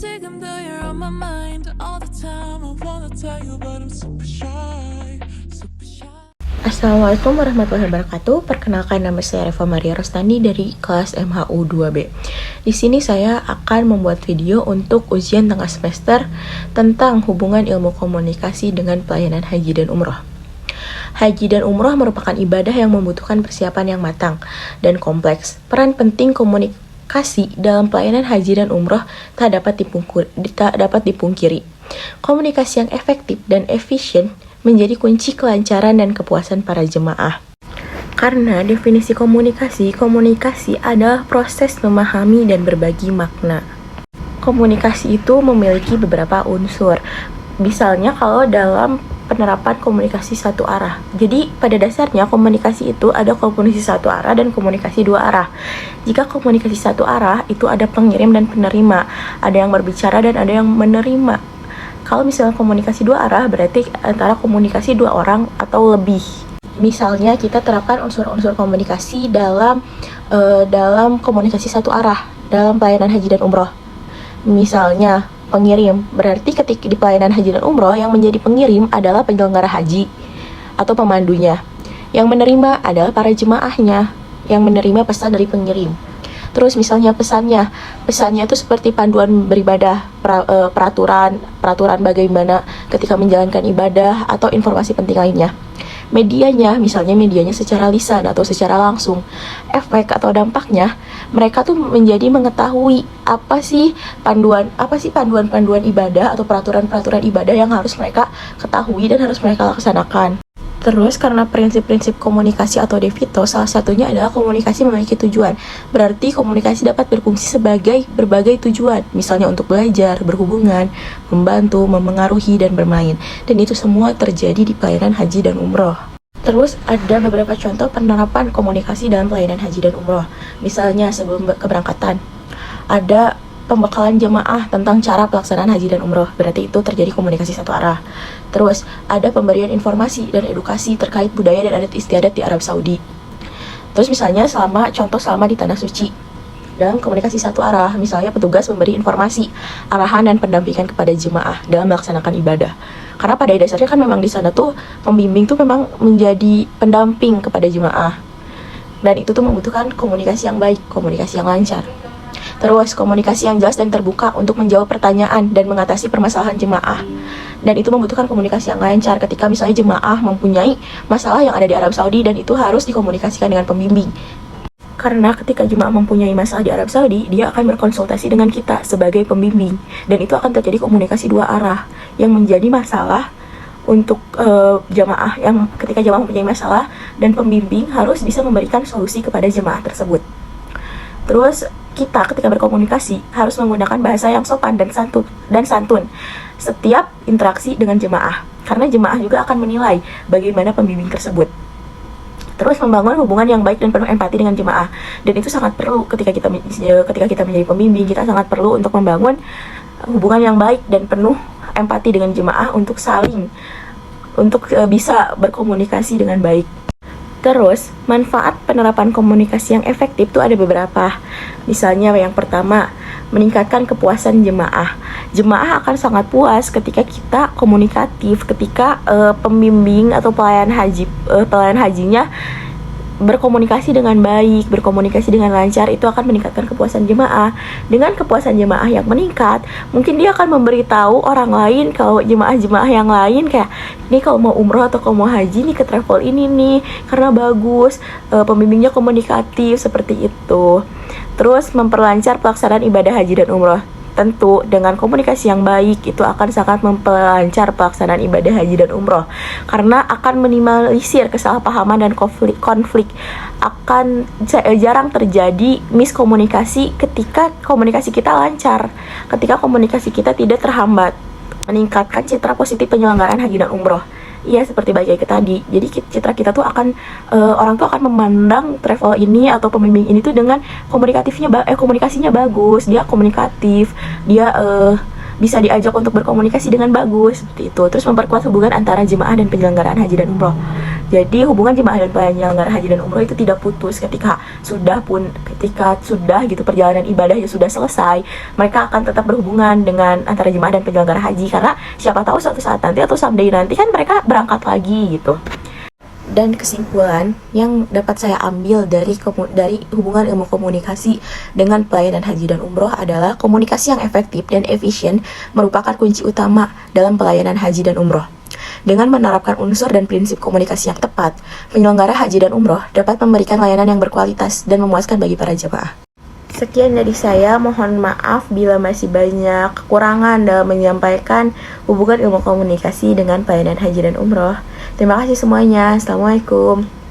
Damn, though you're on my mind all the time. I wanna tell you, but I'm super shy, super shy. Assalamualaikum warahmatullahi wabarakatuh. Perkenalkan, nama saya Reva Maria Rostandi dari kelas MHU 2B. Di sini saya akan membuat video untuk ujian tengah semester tentang hubungan ilmu komunikasi dengan pelayanan haji dan umroh. Haji dan umroh merupakan ibadah yang membutuhkan persiapan yang matang dan kompleks. Peran penting komunikasi dalam pelayanan haji dan umroh tak dapat dipungkiri. Komunikasi yang efektif dan efisien menjadi kunci kelancaran dan kepuasan para jemaah. Karena definisi komunikasi adalah proses memahami dan berbagi makna. Komunikasi itu memiliki beberapa unsur. Misalnya kalau dalam penerapan komunikasi satu arah. Jadi pada dasarnya komunikasi itu ada komunikasi satu arah dan komunikasi dua arah. Jika komunikasi satu arah itu ada pengirim dan penerima, ada yang berbicara dan ada yang menerima. Kalau misalnya komunikasi dua arah berarti antara komunikasi dua orang atau lebih. Misalnya kita terapkan unsur-unsur komunikasi dalam komunikasi satu arah dalam pelayanan haji dan umroh. Misalnya pengirim, berarti ketika di pelayanan haji dan umroh yang menjadi pengirim adalah penyelenggara haji atau pemandunya. Yang menerima adalah para jemaahnya yang menerima pesan dari pengirim. Terus misalnya pesannya itu seperti panduan beribadah, peraturan bagaimana ketika menjalankan ibadah atau informasi penting lainnya. Medianya secara lisan atau secara langsung. Efek atau dampaknya, mereka tuh menjadi mengetahui apa sih panduan-panduan ibadah atau peraturan-peraturan ibadah yang harus mereka ketahui dan harus mereka laksanakan. Terus karena prinsip-prinsip komunikasi atau DeVito, salah satunya adalah komunikasi memiliki tujuan. Berarti komunikasi dapat berfungsi sebagai berbagai tujuan, misalnya untuk belajar, berhubungan, membantu, memengaruhi, dan bermain. Dan itu semua terjadi di pelayanan haji dan umroh. Terus ada beberapa contoh penerapan komunikasi dalam pelayanan haji dan umroh. Misalnya sebelum keberangkatan, ada pembekalan jemaah tentang cara pelaksanaan haji dan umroh, berarti itu terjadi komunikasi satu arah. Terus ada pemberian informasi dan edukasi terkait budaya dan adat istiadat di Arab Saudi. Terus misalnya selama di Tanah Suci, dalam komunikasi satu arah, misalnya petugas memberi informasi, arahan dan pendampingan kepada jemaah dalam melaksanakan ibadah. Karena pada dasarnya kan memang di sana tuh pembimbing tuh memang menjadi pendamping kepada jemaah. Dan itu tuh membutuhkan komunikasi yang baik, komunikasi yang lancar. Terus komunikasi yang jelas dan terbuka untuk menjawab pertanyaan dan mengatasi permasalahan jemaah. Dan itu membutuhkan komunikasi yang lancar ketika misalnya jemaah mempunyai masalah yang ada di Arab Saudi dan itu harus dikomunikasikan dengan pembimbing. Karena ketika jemaah mempunyai masalah di Arab Saudi, dia akan berkonsultasi dengan kita sebagai pembimbing. Dan itu akan terjadi komunikasi dua arah yang menjadi masalah untuk jemaah yang ketika jemaah mempunyai masalah dan pembimbing harus bisa memberikan solusi kepada jemaah tersebut. Terus kita ketika berkomunikasi harus menggunakan bahasa yang sopan dan santun setiap interaksi dengan jemaah, karena jemaah juga akan menilai bagaimana pembimbing tersebut. Terus membangun hubungan yang baik dan penuh empati dengan jemaah, dan itu sangat perlu ketika kita menjadi pembimbing. Kita sangat perlu untuk membangun hubungan yang baik dan penuh empati dengan jemaah untuk bisa berkomunikasi dengan baik. Terus, manfaat penerapan komunikasi yang efektif itu ada beberapa. Misalnya yang pertama, meningkatkan kepuasan jemaah. Jemaah akan sangat puas ketika kita komunikatif, ketika pembimbing atau pelayan hajinya berkomunikasi dengan baik, berkomunikasi dengan lancar. Itu akan meningkatkan kepuasan jemaah. Dengan kepuasan jemaah yang meningkat, mungkin dia akan memberitahu orang lain, kalau jemaah-jemaah yang lain kayak, ini kalau mau umroh atau kalau mau haji nih ke travel ini nih, karena bagus, pembimbingnya komunikatif, seperti itu. Terus memperlancar pelaksanaan ibadah haji dan umroh. Tentu dengan komunikasi yang baik itu akan sangat memperlancar pelaksanaan ibadah haji dan umroh, karena akan minimalisir kesalahpahaman dan konflik. Akan jarang terjadi miskomunikasi ketika komunikasi kita lancar, ketika komunikasi kita tidak terhambat. Meningkatkan citra positif penyelenggaraan haji dan umroh. Iya, seperti baik tadi. Jadi citra kita tuh orang tuh akan memandang travel ini atau pembimbing ini tuh dengan komunikasinya bagus, dia komunikatif, dia bisa diajak untuk berkomunikasi dengan bagus, seperti itu. Terus memperkuat hubungan antara jemaah dan penyelenggaraan haji dan umroh. Jadi hubungan jemaah dan penyelenggara haji dan umroh itu tidak putus ketika sudah gitu perjalanan ibadahnya sudah selesai. Mereka akan tetap berhubungan dengan antara jemaah dan penyelenggara haji, karena siapa tahu suatu saat nanti atau someday nanti kan mereka berangkat lagi gitu. Dan kesimpulan yang dapat saya ambil dari hubungan ilmu komunikasi dengan pelayanan haji dan umroh adalah komunikasi yang efektif dan efisien merupakan kunci utama dalam pelayanan haji dan umroh. Dengan menerapkan unsur dan prinsip komunikasi yang tepat, penyelenggara haji dan umroh dapat memberikan layanan yang berkualitas dan memuaskan bagi para jemaah. Sekian dari saya, mohon maaf bila masih banyak kekurangan dalam menyampaikan hubungan ilmu komunikasi dengan pelayanan haji dan umroh. Terima kasih semuanya. Assalamualaikum.